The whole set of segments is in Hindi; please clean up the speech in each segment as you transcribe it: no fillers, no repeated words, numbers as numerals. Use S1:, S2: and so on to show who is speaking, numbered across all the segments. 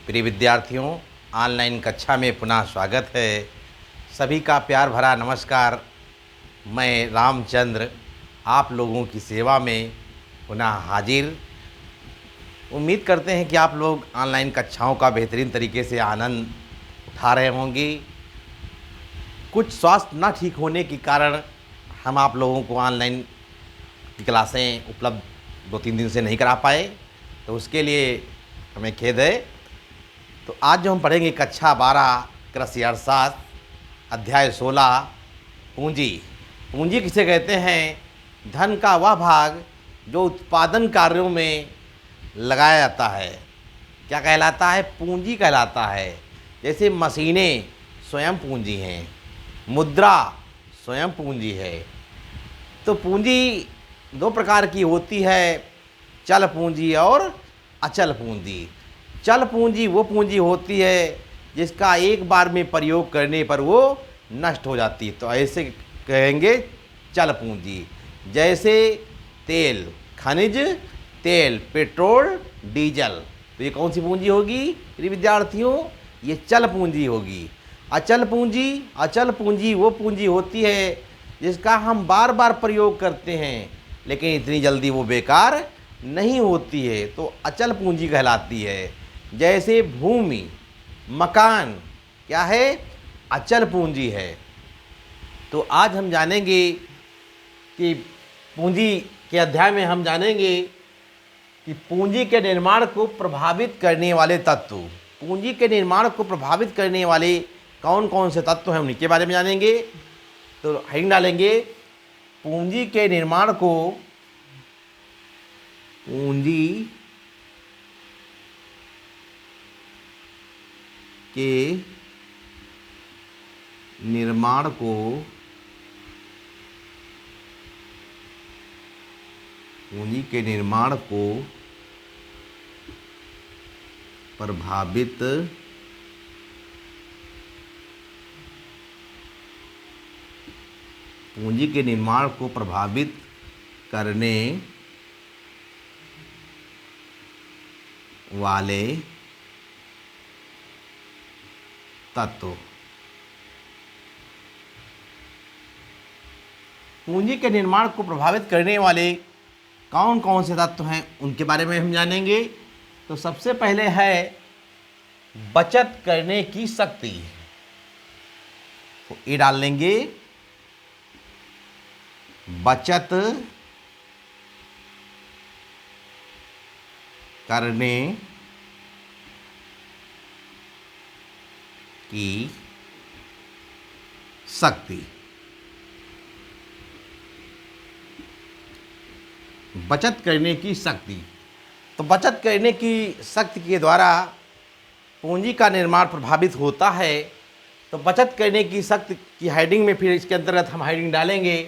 S1: प्रिय विद्यार्थियों, ऑनलाइन कक्षा में पुनः स्वागत है। सभी का प्यार भरा नमस्कार। मैं रामचंद्र आप लोगों की सेवा में पुनः हाजिर। उम्मीद करते हैं कि आप लोग ऑनलाइन कक्षाओं का बेहतरीन तरीके से आनंद उठा रहे होंगे। कुछ स्वास्थ्य न ठीक होने के कारण हम आप लोगों को ऑनलाइन की क्लासें उपलब्ध 2-3 दिन से नहीं करा पाए, तो उसके लिए हमें खेद है। तो आज जो हम पढ़ेंगे कक्षा 12 कृषि अर्थशास्त्र अध्याय 16 पूंजी। पूंजी किसे कहते हैं? धन का वह भाग जो उत्पादन कार्यों में लगाया जाता है। क्या कहलाता है? पूंजी कहलाता है। जैसे मशीनें स्वयं पूंजी हैं, मुद्रा स्वयं पूंजी है। तो पूंजी दो प्रकार की होती है, चल पूंजी और अचल पूंजी। चल पूंजी वो पूंजी होती है जिसका एक बार में प्रयोग करने पर वो नष्ट हो जाती है, तो ऐसे कहेंगे चल पूंजी। जैसे तेल, खनिज तेल, पेट्रोल, डीजल, तो ये कौन सी पूंजी होगी मेरे विद्यार्थियों? ये चल पूंजी होगी। अचल पूंजी वो पूंजी होती है जिसका हम बार बार प्रयोग करते हैं लेकिन इतनी जल्दी वो बेकार नहीं होती है, तो अचल पूंजी कहलाती है। जैसे भूमि, मकान क्या है? अचल पूंजी है। तो आज हम जानेंगे कि पूंजी के अध्याय में हम जानेंगे कि पूंजी के निर्माण को प्रभावित करने वाले तत्व, पूंजी के निर्माण को प्रभावित करने वाले कौन कौन से तत्व हैं उनके बारे में जानेंगे। तो हेडिंग डालेंगे पूंजी के निर्माण को, पूंजी के निर्माण को प्रभावित करने वाले तत्व। पूंजी के निर्माण को प्रभावित करने वाले कौन कौन से तत्व हैं उनके बारे में हम जानेंगे। तो सबसे पहले है बचत करने की शक्ति। तो ये डाल लेंगे बचत करने की शक्ति। बचत करने की शक्ति, तो बचत करने की शक्ति के द्वारा पूंजी का निर्माण प्रभावित होता है। तो बचत करने की शक्ति की हेडिंग में फिर इसके अंतर्गत हम हेडिंग डालेंगे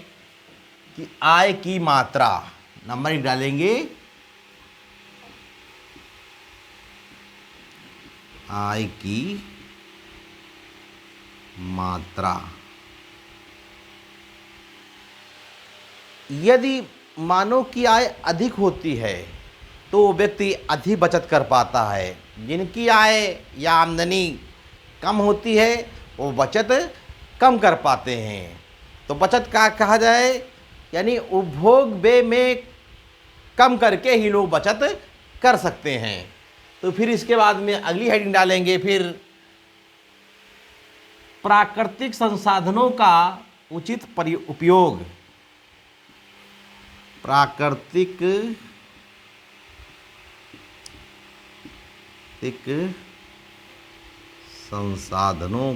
S1: कि आय की मात्रा। नंबर डालेंगे आय की मात्रा। यदि मानव की आय अधिक होती है तो व्यक्ति अधिक बचत कर पाता है। जिनकी आय या आमदनी कम होती है वो बचत कम कर पाते हैं। तो बचत का कहा जाए यानी उपभोग व्यय में कम करके ही लोग बचत कर सकते हैं। तो फिर इसके बाद में अगली हेडिंग डालेंगे फिर प्राकृतिक संसाधनों का उचित उपयोग। प्राकृतिक संसाधनों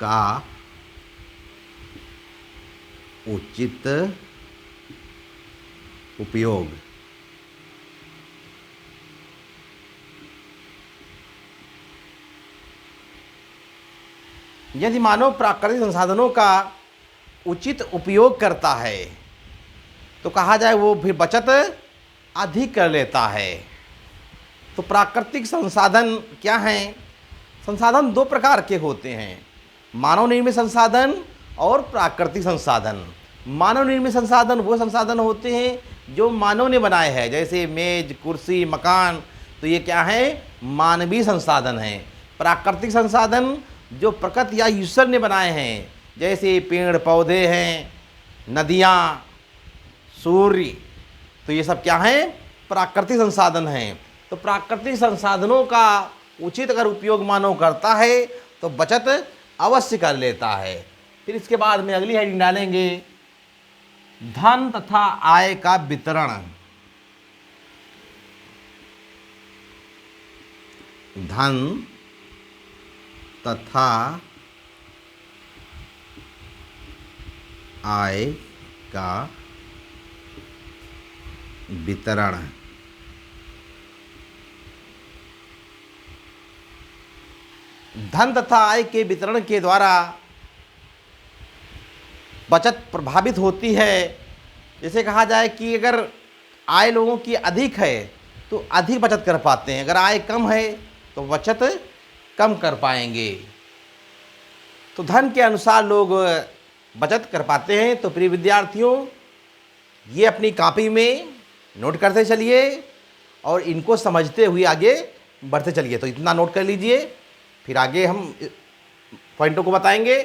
S1: का उचित उपयोग। यदि मानव प्राकृतिक संसाधनों का उचित उपयोग करता है तो कहा जाए वो फिर बचत अधिक कर लेता है। तो प्राकृतिक संसाधन क्या हैं? संसाधन दो प्रकार के होते हैं, मानव निर्मित संसाधन और प्राकृतिक संसाधन। मानव निर्मित संसाधन वो संसाधन होते हैं जो मानव ने बनाए हैं, जैसे मेज, कुर्सी, मकान, तो ये क्या है, मानवीय संसाधन हैं। प्राकृतिक संसाधन जो प्रकृति या ईश्वर ने बनाए हैं, जैसे पेड़ पौधे हैं, नदियाँ, सूर्य, तो ये सब क्या हैं, प्राकृतिक संसाधन हैं। तो प्राकृतिक संसाधनों का उचित अगर उपयोग मानव करता है तो बचत अवश्य कर लेता है। फिर इसके बाद में अगली हेडिंग डालेंगे, धन तथा आय का वितरण। धन तथा आय का वितरण। धन तथा आय के वितरण के द्वारा बचत प्रभावित होती है। जैसे कहा जाए कि अगर आय लोगों की अधिक है तो अधिक बचत कर पाते हैं, अगर आय कम है तो बचत कम कर पाएंगे। तो धन के अनुसार लोग बचत कर पाते हैं। तो प्रिय विद्यार्थियों, ये अपनी कॉपी में नोट करते चलिए और इनको समझते हुए आगे बढ़ते चलिए। तो इतना नोट कर लीजिए, फिर आगे हम पॉइंटों को बताएंगे।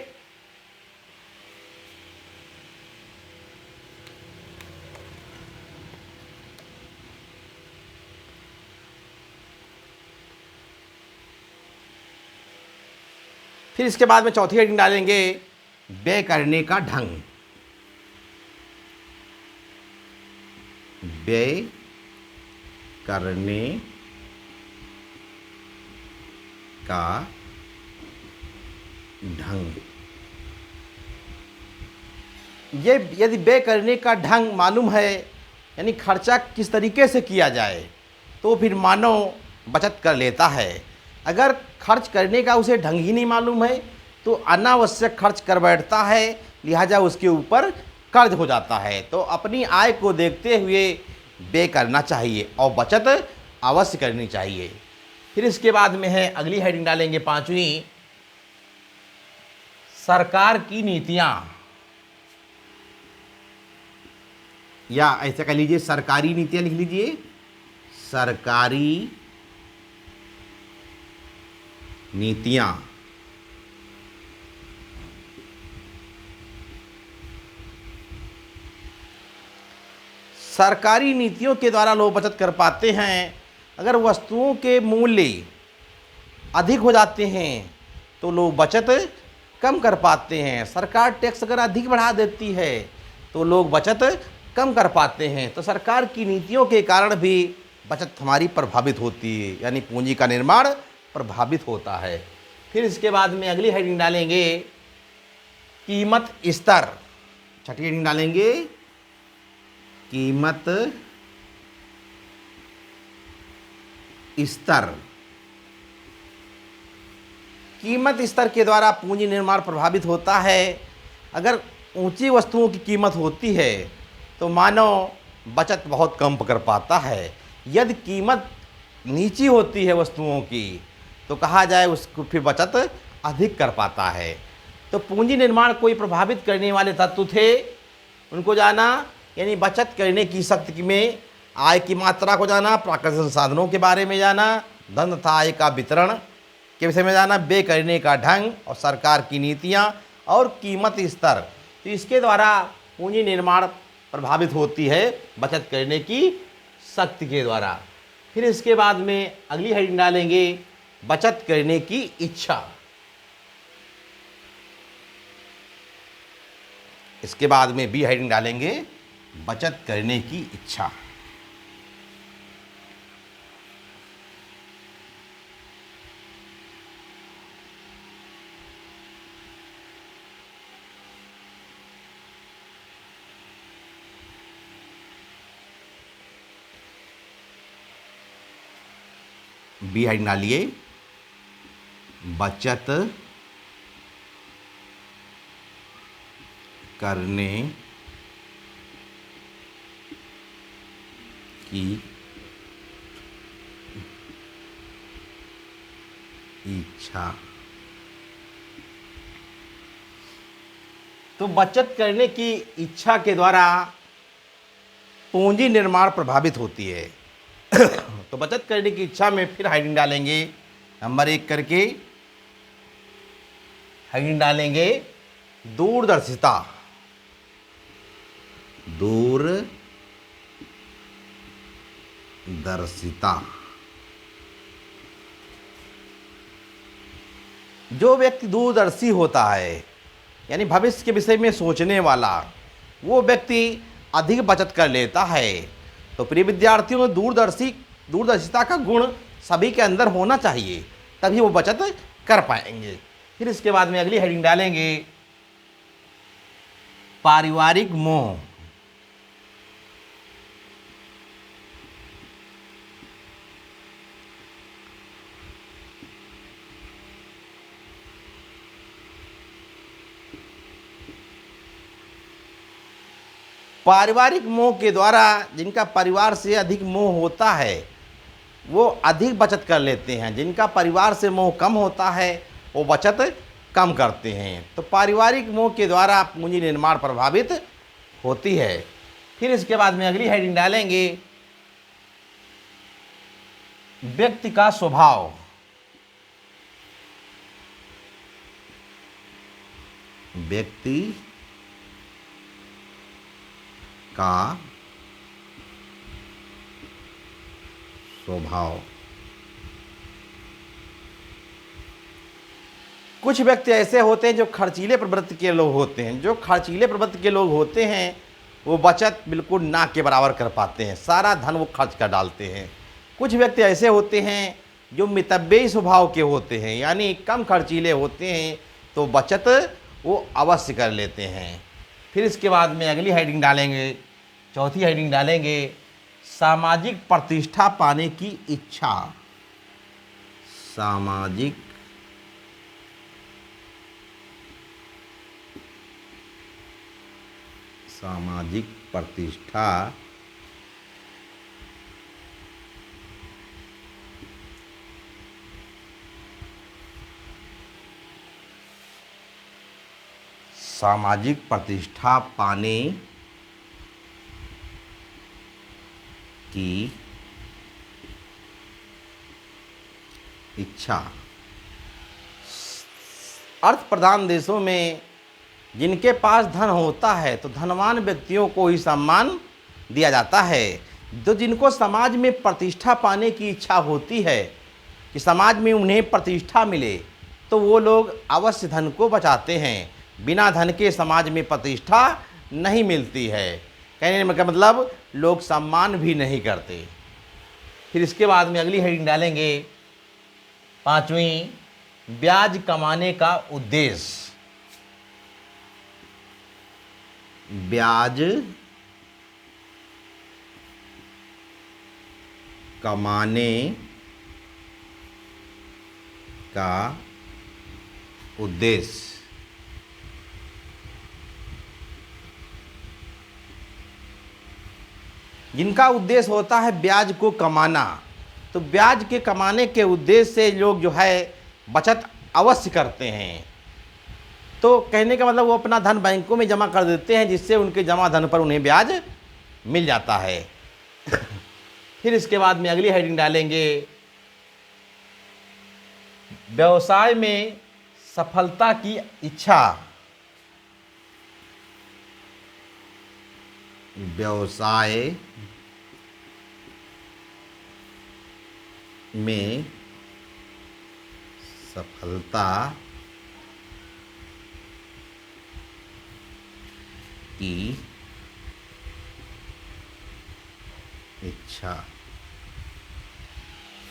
S1: फिर इसके बाद में चौथी हेडिंग डालेंगे, व्यय करने का ढंग। व्यय करने का ढंग। ये यदि व्यय करने का ढंग मालूम है, यानी खर्चा किस तरीके से किया जाए, तो फिर मानव बचत कर लेता है। अगर खर्च करने का उसे ढंग ही नहीं मालूम है तो अनावश्यक खर्च कर बैठता है, लिहाजा उसके ऊपर कर्ज हो जाता है। तो अपनी आय को देखते हुए व्यय करना चाहिए और बचत अवश्य करनी चाहिए। फिर इसके बाद में है अगली हेडिंग डालेंगे, पांचवी, सरकार की नीतियां, या ऐसा कह लीजिए सरकारी नीतियां लिख लीजिए। सरकारी नीतियां। सरकारी नीतियों के द्वारा लोग बचत कर पाते हैं। अगर वस्तुओं के मूल्य अधिक हो जाते हैं तो लोग बचत कम कर पाते हैं। सरकार टैक्स अगर अधिक बढ़ा देती है तो लोग बचत कम कर पाते हैं। तो सरकार की नीतियों के कारण भी बचत हमारी प्रभावित होती है, यानी पूंजी का निर्माण प्रभावित होता है। फिर इसके बाद में अगली हेडिंग डालेंगे, कीमत स्तर। छठी हेडिंग डालेंगे, कीमत स्तर। कीमत स्तर के द्वारा पूंजी निर्माण प्रभावित होता है। अगर ऊंची वस्तुओं की कीमत होती है तो मानव बचत बहुत कम कर पाता है। यदि कीमत नीची होती है वस्तुओं की तो कहा जाए उसको फिर बचत अधिक कर पाता है। तो पूंजी निर्माण कोई प्रभावित करने वाले तत्व थे, उनको जाना, यानी बचत करने की शक्ति में आय की मात्रा को जाना, प्राकृतिक संसाधनों के बारे में जाना, धन तथा आय का वितरण के विषय में जाना, व्यय करने का ढंग और सरकार की नीतियाँ और कीमत स्तर। तो इसके द्वारा पूंजी निर्माण प्रभावित होती है बचत करने की शक्ति के द्वारा। फिर इसके बाद में अगली हेडिंग डालेंगे, बचत करने की इच्छा। इसके बाद में बी हेडिंग डालेंगे, बचत करने की इच्छा। बी हेडिंग डालिए, बचत करने की इच्छा। तो बचत करने की इच्छा के द्वारा पूंजी निर्माण प्रभावित होती है। तो बचत करने की इच्छा में फिर हेडिंग डालेंगे नंबर 1 करके, हेडिंग डालेंगे दूरदर्शिता। दूरदर्शिता, जो व्यक्ति दूरदर्शी होता है यानी भविष्य के विषय में सोचने वाला, वो व्यक्ति अधिक बचत कर लेता है। तो प्रिय विद्यार्थियों में दूरदर्शिता का गुण सभी के अंदर होना चाहिए, तभी वो बचत कर पाएंगे। फिर इसके बाद में अगली हेडिंग डालेंगे पारिवारिक मोह। पारिवारिक मोह के द्वारा जिनका परिवार से अधिक मोह होता है वो अधिक बचत कर लेते हैं, जिनका परिवार से मोह कम होता है वो बचत कम करते हैं। तो पारिवारिक मोह के द्वारा पूंजी निर्माण प्रभावित होती है। फिर इसके बाद में अगली हेडिंग डालेंगे व्यक्ति का स्वभाव। व्यक्ति का स्वभाव। कुछ व्यक्ति ऐसे होते हैं जो खर्चीले प्रवृत्ति के लोग होते हैं। जो खर्चीले प्रवृत्ति के लोग होते हैं वो बचत बिल्कुल ना के बराबर कर पाते हैं, सारा धन वो खर्च कर डालते हैं। कुछ व्यक्ति ऐसे होते हैं जो मितव्ययी स्वभाव के होते हैं, यानी कम खर्चीले होते हैं, तो बचत वो अवश्य कर लेते हैं। फिर इसके बाद में अगली हेडिंग डालेंगे, चौथी हेडिंग डालेंगे सामाजिक प्रतिष्ठा पाने की इच्छा। सामाजिक प्रतिष्ठा सामाजिक प्रतिष्ठा पाने की इच्छा। अर्थ प्रधान देशों में जिनके पास धन होता है तो धनवान व्यक्तियों को ही सम्मान दिया जाता है। तो जिनको समाज में प्रतिष्ठा पाने की इच्छा होती है कि समाज में उन्हें प्रतिष्ठा मिले, तो वो लोग अवश्य धन को बचाते हैं। बिना धन के समाज में प्रतिष्ठा नहीं मिलती है। कहने का मतलब लोग सम्मान भी नहीं करते। फिर इसके बाद में अगली हेडिंग डालेंगे पांचवी, ब्याज कमाने का उद्देश्य। ब्याज कमाने का उद्देश्य। जिनका उद्देश्य होता है ब्याज को कमाना, तो ब्याज के कमाने के उद्देश्य से लोग जो है बचत अवश्य करते हैं। तो कहने का मतलब वो अपना धन बैंकों में जमा कर देते हैं, जिससे उनके जमा धन पर उन्हें ब्याज मिल जाता है। फिर इसके बाद में अगली हेडिंग डालेंगे व्यवसाय में सफलता की इच्छा। व्यवसाय में सफलता की इच्छा।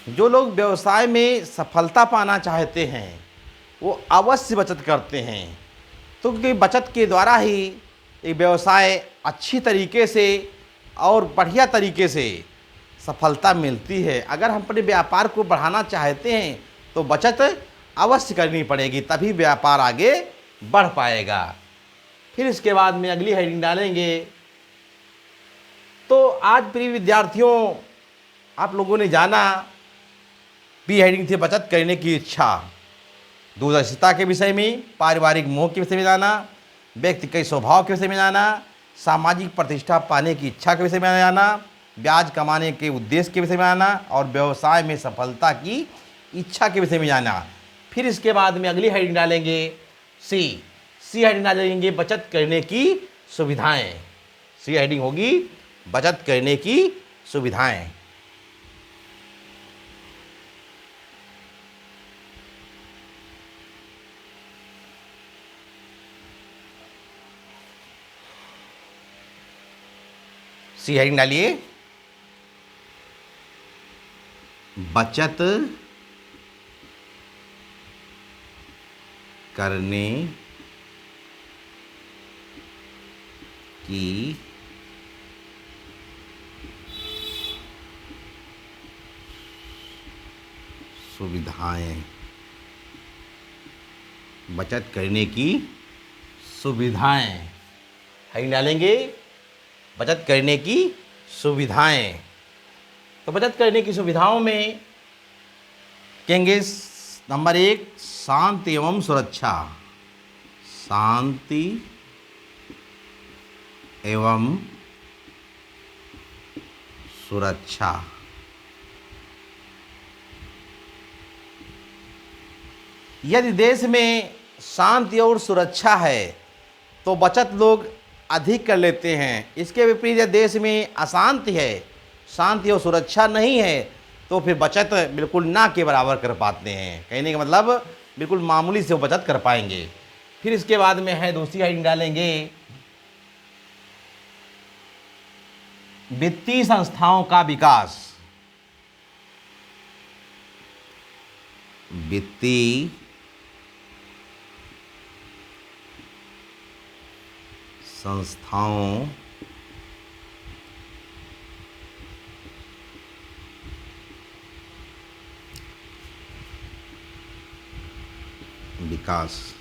S1: जो लोग व्यवसाय में सफलता पाना चाहते हैं वो अवश्य बचत करते हैं, तो क्योंकि बचत के द्वारा ही एक व्यवसाय अच्छी तरीके से और बढ़िया तरीके से सफलता मिलती है। अगर हम अपने व्यापार को बढ़ाना चाहते हैं तो बचत अवश्य करनी पड़ेगी, तभी व्यापार आगे बढ़ पाएगा। फिर इसके बाद में अगली हेडिंग डालेंगे। तो आज प्रिय विद्यार्थियों आप लोगों ने जाना, पी हेडिंग थी बचत करने की इच्छा, दूरदर्शिता के विषय में, पारिवारिक मोह के विषय में जाना, व्यक्ति के स्वभाव के विषय में जाना, सामाजिक प्रतिष्ठा पाने की इच्छा के विषय में जाना, ब्याज कमाने के उद्देश्य के विषय में जाना और व्यवसाय में सफलता की इच्छा के विषय में जाना। फिर इसके बाद में अगली हेडिंग डालेंगे सी हेडिंग डालेंगे बचत करने की सुविधाएं। सी हेडिंग होगी बचत करने की सुविधाएं। सी हेडिंग डालिए बचत करने की सुविधाएं। बचत करने की सुविधाएं हेडिंग डालेंगे बचत करने की सुविधाएं। तो बचत करने की सुविधाओं में कहेंगे नंबर 1 शांति एवं सुरक्षा। शांति एवं सुरक्षा। यदि देश में शांति और सुरक्षा है तो बचत लोग अधिक कर लेते हैं। इसके विपरीत यदि देश में अशांति है, शांति और सुरक्षा नहीं है, तो फिर बचत बिल्कुल ना के बराबर कर पाते हैं। कहने का मतलब बिल्कुल मामूली से वो बचत कर पाएंगे। फिर इसके बाद में है दूसरी हेडिंग डालेंगे वित्तीय संस्थाओं का विकास। वित्तीय संस्थाओं विकास।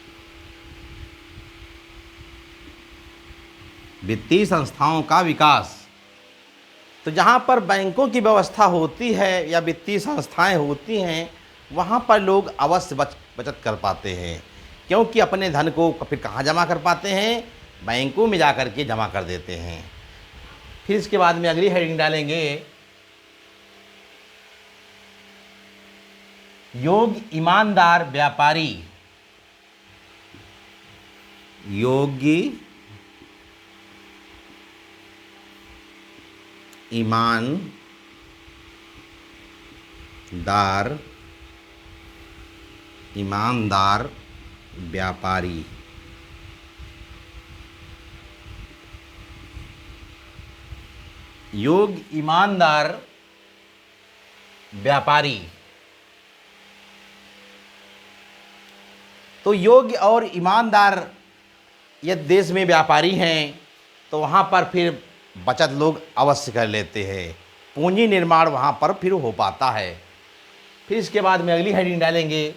S1: वित्तीय संस्थाओं का विकास। तो जहाँ पर बैंकों की व्यवस्था होती है या वित्तीय संस्थाएं होती हैं, वहाँ पर लोग अवश्य बचत कर पाते हैं, क्योंकि अपने धन को फिर कहाँ जमा कर पाते हैं? बैंकों में जा कर के जमा कर देते हैं। फिर इसके बाद में अगली हेडिंग डालेंगे योग्य ईमानदार व्यापारी। योग्य ईमानदार व्यापारी। योग्य ईमानदार व्यापारी। तो योग्य और ईमानदार यदि देश में व्यापारी हैं तो वहाँ पर फिर बचत लोग अवश्य कर लेते हैं। पूंजी निर्माण वहाँ पर फिर हो पाता है। फिर इसके बाद में अगली हेडिंग डालेंगे,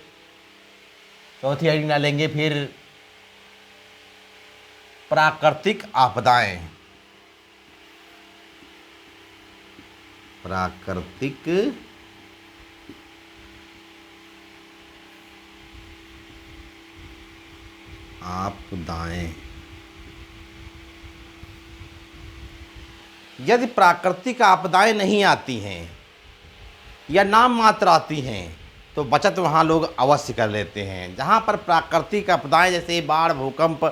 S1: चौथी हेडिंग डालेंगे फिर प्राकृतिक आपदाएं। प्राकृतिक आपदाएं। यदि प्राकृतिक आपदाएं नहीं आती हैं या नाम मात्र आती हैं तो बचत वहाँ लोग अवश्य कर लेते हैं। जहाँ पर प्राकृतिक आपदाएं जैसे बाढ़, भूकंप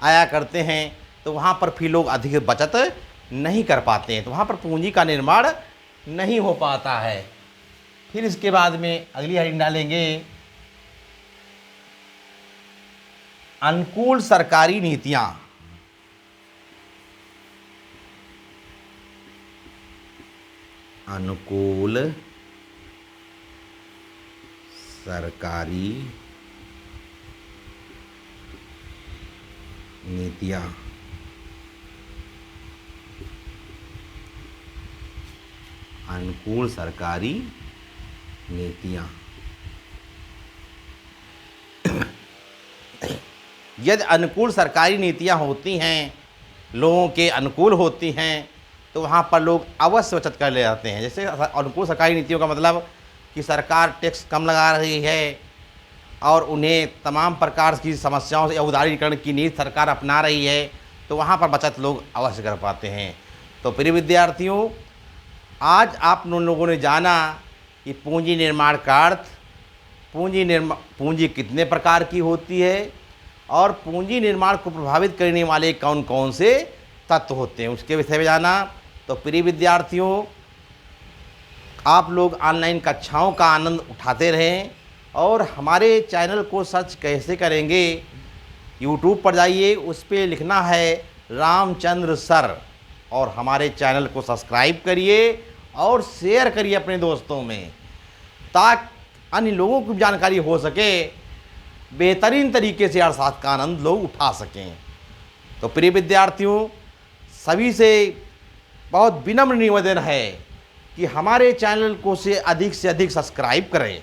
S1: आया करते हैं तो वहाँ पर फिर लोग अधिक बचत नहीं कर पाते हैं, तो वहाँ पर पूंजी का निर्माण नहीं हो पाता है। फिर इसके बाद में अगली हेडिंग डालेंगे अनुकूल सरकारी नीतियाँ। अनुकूल सरकारी नीतियाँ। अनुकूल सरकारी नीतियाँ। यदि अनुकूल सरकारी नीतियाँ होती हैं, लोगों के अनुकूल होती हैं, तो वहाँ पर लोग अवश्य बचत कर ले जाते हैं। जैसे अनुकूल सरकारी नीतियों का मतलब कि सरकार टैक्स कम लगा रही है और उन्हें तमाम प्रकार की समस्याओं से या उदारीकरण की नीति सरकार अपना रही है, तो वहाँ पर बचत लोग अवश्य कर पाते हैं। तो प्रिय विद्यार्थियों, आज आप लोगों ने जाना कि पूंजी निर्माण का अर्थ, पूंजी कितने प्रकार की होती है और पूंजी निर्माण को प्रभावित करने वाले कौन कौन से तत्व होते हैं, उसके विषय में जाना। तो प्रिय विद्यार्थियों, आप लोग ऑनलाइन कक्षाओं का आनंद उठाते रहें और हमारे चैनल को सर्च कैसे करेंगे, यूट्यूब पर जाइए, उस पर लिखना है रामचंद्र सर और हमारे चैनल को सब्सक्राइब करिए और शेयर करिए अपने दोस्तों में, ताकि अन्य लोगों को भी जानकारी हो सके, बेहतरीन तरीके से अर्थशास्त्र का आनंद लोग उठा सकें। तो प्रिय विद्यार्थियों, सभी से बहुत विनम्र निवेदन है कि हमारे चैनल को से अधिक सब्सक्राइब करें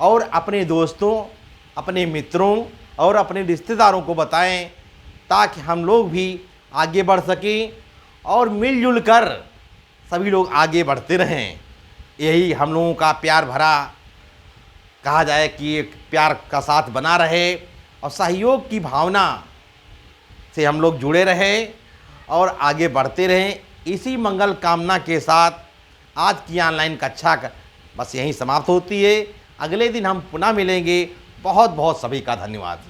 S1: और अपने दोस्तों, अपने मित्रों और अपने रिश्तेदारों को बताएं, ताकि हम लोग भी आगे बढ़ सकें और मिलजुल कर सभी लोग आगे बढ़ते रहें। यही हम लोगों का प्यार भरा, कहा जाए कि एक प्यार का साथ बना रहे और सहयोग की भावना से हम लोग जुड़े रहें और आगे बढ़ते रहें। इसी मंगल कामना के साथ आज की ऑनलाइन कक्षा बस यहीं समाप्त होती है। अगले दिन हम पुनः मिलेंगे। बहुत बहुत सभी का धन्यवाद।